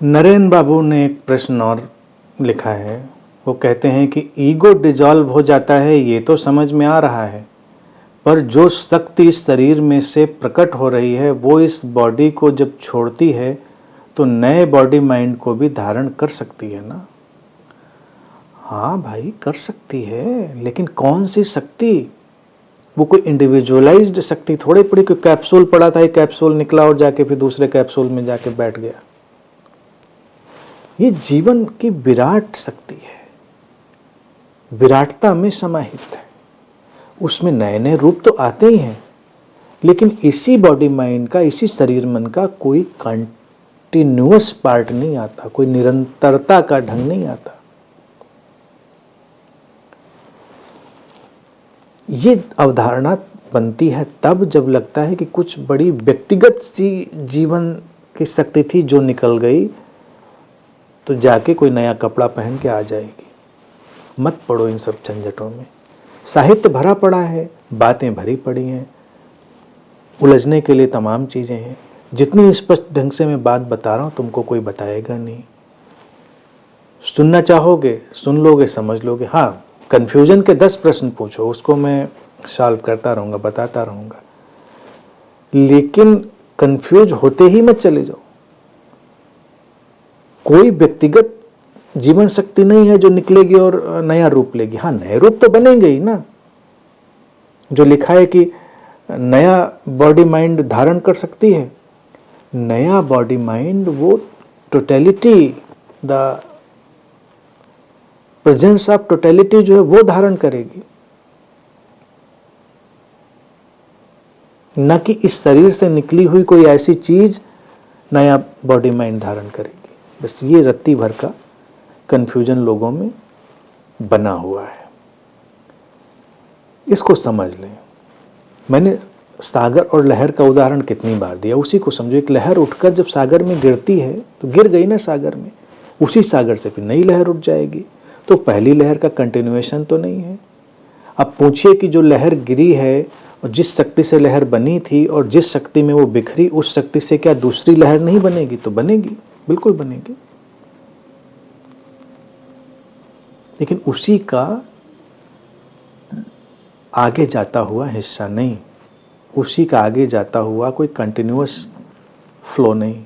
नरेन बाबू ने एक प्रश्न और लिखा है। वो कहते हैं कि ईगो डिजॉल्व हो जाता है, ये तो समझ में आ रहा है, पर जो शक्ति इस शरीर में से प्रकट हो रही है वो इस बॉडी को जब छोड़ती है तो नए बॉडी माइंड को भी धारण कर सकती है ना। हाँ भाई, कर सकती है, लेकिन कौन सी शक्ति? वो कोई इंडिविजुअलाइज्ड शक्ति थोड़ी पड़ी, कोई कैप्सूल पड़ा था, एक कैप्सूल निकला और जाके फिर दूसरे कैप्सूल में जाके बैठ गया। ये जीवन की विराट शक्ति है, विराटता में समाहित है। उसमें नए नए रूप तो आते ही हैं, लेकिन इसी बॉडी माइंड का, इसी शरीर मन का कोई कंटिन्यूअस पार्ट नहीं आता, कोई निरंतरता का ढंग नहीं आता। ये अवधारणा बनती है तब जब लगता है कि कुछ बड़ी व्यक्तिगत सी जीवन की शक्ति थी जो निकल गई, तो जाके कोई नया कपड़ा पहन के आ जाएगी। मत पड़ो इन सब झंझटों में। साहित्य भरा पड़ा है, बातें भरी पड़ी हैं, उलझने के लिए तमाम चीज़ें हैं। जितनी स्पष्ट ढंग से मैं बात बता रहा हूँ तुमको कोई बताएगा नहीं। सुनना चाहोगे सुन लोगे, समझ लोगे। हाँ, कन्फ्यूजन के 10 प्रश्न पूछो, उसको मैं सॉल्व करता रहूँगा, बताता रहूँगा, लेकिन कन्फ्यूज होते ही मत चले जाओ। कोई व्यक्तिगत जीवन शक्ति नहीं है जो निकलेगी और नया रूप लेगी। हाँ, नए रूप तो बनेंगे ही ना। जो लिखा है कि नया बॉडी माइंड धारण कर सकती है, नया बॉडी माइंड वो totality, the presence of totality जो है वो धारण करेगी, न कि इस शरीर से निकली हुई कोई ऐसी चीज नया बॉडी माइंड धारण करेगी। बस ये रत्ती भर का कन्फ्यूजन लोगों में बना हुआ है, इसको समझ लें। मैंने सागर और लहर का उदाहरण कितनी बार दिया, उसी को समझो। एक लहर उठकर जब सागर में गिरती है तो गिर गई ना सागर में, उसी सागर से फिर नई लहर उठ जाएगी। तो पहली लहर का कंटिन्यूएशन तो नहीं है। अब पूछिए कि जो लहर गिरी है और जिस शक्ति से लहर बनी थी और जिस शक्ति में वो बिखरी, उस शक्ति से क्या दूसरी लहर नहीं बनेगी? तो बनेगी, बिल्कुल बनेगी, लेकिन उसी का आगे जाता हुआ हिस्सा नहीं, उसी का आगे जाता हुआ कोई कंटिन्यूअस फ्लो नहीं।